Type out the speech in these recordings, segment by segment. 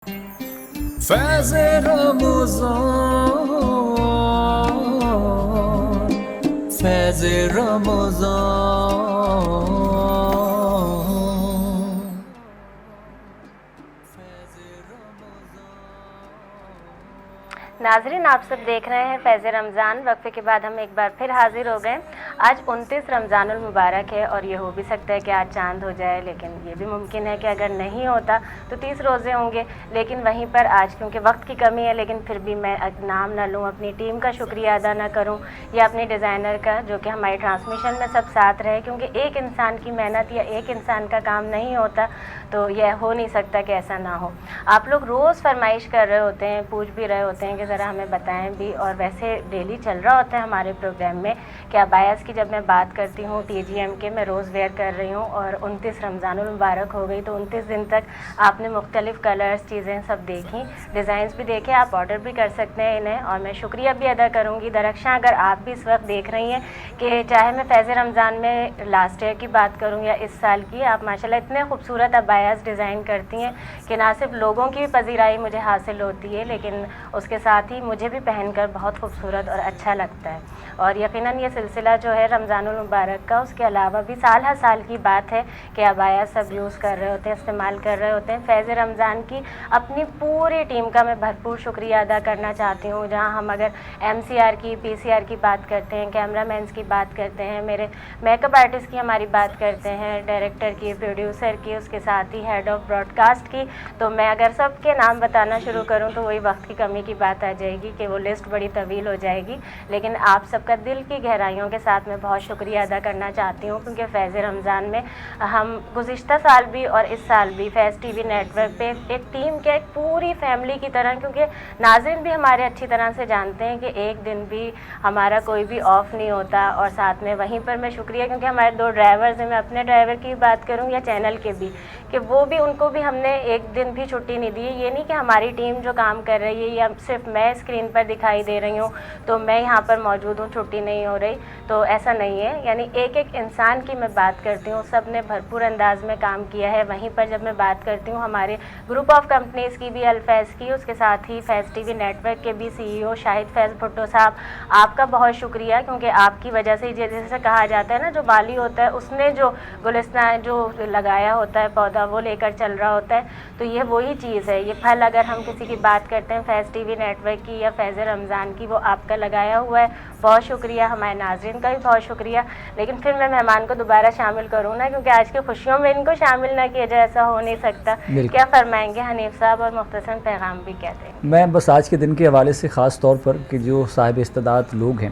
فیض رمضان، فیض رمضان، فیض رمضان۔ ناظرین، آپ سب دیکھ رہے ہیں فیض رمضان۔ وقفے کے بعد ہم ایک بار پھر حاضر ہو گئے۔ آج 29 رمضان المبارک ہے اور یہ ہو بھی سکتا ہے کہ آج چاند ہو جائے، لیکن یہ بھی ممکن ہے کہ اگر نہیں ہوتا تو 30 روزے ہوں گے۔ لیکن وہیں پر آج کیونکہ وقت کی کمی ہے، لیکن پھر بھی میں نام نہ لوں، اپنی ٹیم کا شکریہ ادا نہ کروں یا اپنے ڈیزائنر کا جو کہ ہماری ٹرانسمیشن میں سب ساتھ رہے، کیونکہ ایک انسان کی محنت یا ایک انسان کا کام نہیں ہوتا تو یہ ہو نہیں سکتا کہ ایسا نہ ہو۔ آپ لوگ روز فرمائش کر رہے ہوتے ہیں، پوچھ بھی رہے ہوتے ہیں کہ ذرا ہمیں بتائیں بھی، اور ویسے ڈیلی چل رہا ہوتا ہے ہمارے پروگرام میں کہ ابایاز کی جب میں بات کرتی ہوں TGM کے، میں روز ویئر کر رہی ہوں اور 29 رمضان المبارک ہو گئی تو 29 دن تک آپ نے مختلف کلرز چیزیں سب دیکھیں، ڈیزائنز بھی دیکھے، آپ آرڈر بھی کر سکتے ہیں انہیں، اور میں شکریہ بھی ادا کروں گی۔ درخشاں اگر آپ بھی اس وقت دیکھ رہی ہیں کہ چاہے میں فیض رمضان میں لاسٹ ایئر کی بات کروں یا اس سال کی، آپ ماشاءاللہ اتنے خوبصورت ابایاز ڈیزائن کرتی ہیں کہ نہ صرف لوگوں کی پذیرائی مجھے حاصل ہوتی ہے، لیکن اس کے ساتھ ہی مجھے بھی پہن کر بہت خوبصورت اور اچھا لگتا ہے۔ اور یقیناً یہ سلسلہ جو ہے رمضان المبارک کا، اس کے علاوہ بھی سال ہر سال کی بات ہے کہ ابایا سب یوز کر رہے ہوتے ہیں، استعمال کر رہے ہوتے ہیں۔ فیض رمضان کی اپنی پوری ٹیم کا میں بھرپور شکریہ ادا کرنا چاہتی ہوں، جہاں ہم اگر MCR کی، PCR کی بات کرتے ہیں، کیمرہ مینس کی بات کرتے ہیں، میرے میک اپ آرٹسٹ کی ہماری بات کرتے ہیں، ڈائریکٹر کی، پروڈیوسر کی، اس کے ساتھ ہی ہیڈ آف براڈ کاسٹ کی، تو میں اگر سب کے نام بتانا شروع کروں تو وہی وقت کی کمی کی بات آ جائے گی کہ وہ لسٹ بڑی طویل ہو جائے گی۔ لیکن آپ سب کا دل کی گہرائیوں کے ساتھ میں بہت شکریہ ادا کرنا چاہتی ہوں، کیونکہ فیض رمضان میں ہم گزشتہ سال بھی اور اس سال بھی فیض TV نیٹ ورک پہ ایک ٹیم کے، ایک پوری فیملی کی طرح، کیونکہ ناظرین بھی ہمارے اچھی طرح سے جانتے ہیں کہ ایک دن بھی ہمارا کوئی بھی آف نہیں ہوتا، اور ساتھ میں وہیں پر میں شکریہ، کیونکہ ہمارے 2 ڈرائیورز ہیں، میں اپنے ڈرائیور کی بات کروں یا چینل کے بھی، کہ وہ بھی، ان کو بھی ہم نے ایک دن بھی چھٹی نہیں دی ہے۔ یہ نہیں کہ ہماری ٹیم جو کام کر رہی ہے یا صرف میں اسکرین پر دکھائی دے رہی ہوں تو میں یہاں پر موجود ہوں، چھٹی نہیں ہو رہی، تو ایسا نہیں ہے۔ یعنی ایک ایک انسان کی میں بات کرتی ہوں، سب نے بھرپور انداز میں کام کیا ہے۔ وہیں پر جب میں بات کرتی ہوں ہمارے گروپ آف کمپنیز کی بھی، الفیض کی، اس کے ساتھ ہی فیض TV نیٹ ورک کے بھی CEO شاہد فیض بھٹو صاحب، آپ کا بہت شکریہ، کیونکہ آپ کی وجہ سے جیسے کہا جاتا ہے نا، جو مالی ہوتا ہے اس نے جو گلستان جو لگایا ہوتا ہے پودا وہ لے کر چل رہا ہوتا ہے، تو یہ وہی چیز ہے۔ یہ پھل اگر ہم کسی کی بات کرتے ہیں فیض TV نیٹ ورک کی یا فیض رمضان کی، وہ آپ کا لگایا ہوا ہے، بہت شکریہ۔ ہمارے ناظرین کا بھی بہت شکریہ۔ لیکن پھر میں مہمان کو دوبارہ شامل کروں نا، کیونکہ آج کی خوشیوں میں ان کو شامل نہ کیا جائے، ایسا ہو نہیں سکتا۔ کیا فرمائیں گے حنیف صاحب، اور مختصراً پیغام بھی کیا دیں؟ میں بس آج کے دن کے حوالے سے خاص طور پر کہ جو صاحب استعداد لوگ ہیں،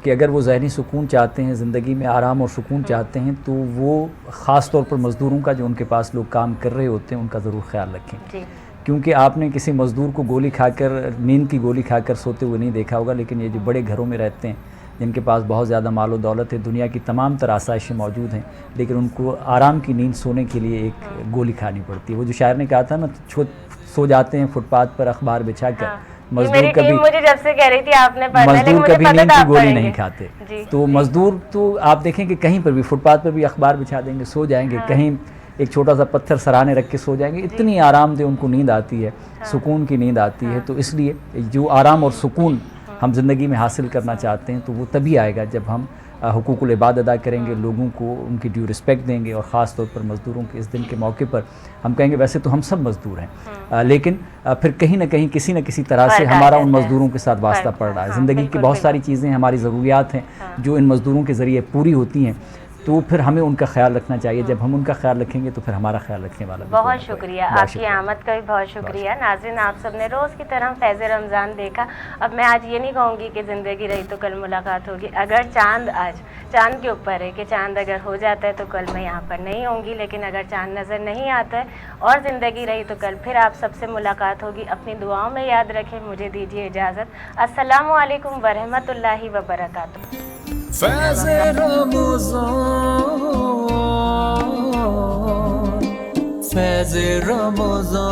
کہ اگر وہ ذہنی سکون چاہتے ہیں، زندگی میں آرام اور سکون چاہتے ہیں، تو وہ خاص طور پر مزدوروں کا، جو ان کے پاس لوگ کام کر رہے ہوتے ہیں، ان کا ضرور خیال رکھیں۔ کیونکہ آپ نے کسی مزدور کو گولی کھا کر، نیند کی گولی کھا کر سوتے ہوئے نہیں دیکھا ہوگا، لیکن یہ جو بڑے گھروں میں رہتے ہیں، جن کے پاس بہت زیادہ مال و دولت ہے، دنیا کی تمام تر آسائشیں موجود ہیں، لیکن ان کو آرام کی نیند سونے کے لیے ایک گولی کھانی پڑتی ہے۔ وہ جو شاعر نے کہا تھا نا، سو جاتے ہیں فٹ پاتھ پر اخبار بچھا کر، مزدور کبھی نیند کی گولی نہیں کھاتے۔ تو مزدور تو آپ دیکھیں کہ کہیں پر بھی فٹ پاتھ پر بھی اخبار بچھا دیں گے، سو جائیں گے، کہیں ایک چھوٹا سا پتھر سراہنے رکھ کے سو جائیں گے، اتنی آرام دہ ان کو نیند آتی ہے، سکون کی نیند آتی ہے۔ تو اس لیے جو آرام اور سکون ہم زندگی میں حاصل کرنا چاہتے ہیں، تو وہ تبھی آئے گا جب ہم حقوق العباد ادا کریں گے، لوگوں کو ان کی ڈیو رسپیکٹ دیں گے، اور خاص طور پر مزدوروں کے اس دن کے موقع پر ہم کہیں گے ویسے تو ہم سب مزدور ہیں، لیکن پھر کہیں نہ کہیں کسی نہ کسی طرح سے ہمارا ان مزدوروں کے ساتھ واسطہ پڑ رہا ہے۔ زندگی کی بہت ساری چیزیں، ہماری ضروریات ہیں جو ان مزدوروں کے ذریعے پوری ہوتی ہیں، تو پھر ہمیں ان کا خیال رکھنا چاہیے۔ جب ہم ان کا خیال رکھیں گے تو پھر ہمارا خیال رکھنے والا بھی بہت شکریہ، آپ کی آمد کا بھی بہت شکریہ۔ ناظرین، آپ سب نے روز کی طرح فیض رمضان دیکھا۔ اب میں آج یہ نہیں کہوں گی کہ زندگی رہی تو کل ملاقات ہوگی، اگر چاند آج چاند کے اوپر ہے کہ چاند اگر ہو جاتا ہے تو کل میں یہاں پر نہیں ہوں گی، لیکن اگر چاند نظر نہیں آتا ہے اور زندگی رہی تو کل پھر آپ سب سے ملاقات ہوگی۔ اپنی دعاؤں میں یاد رکھیں۔ مجھے دیجیے اجازت۔ السلام علیکم ورحمۃ اللہ وبرکاتہ۔ فیض رمضان، فیض رمضان۔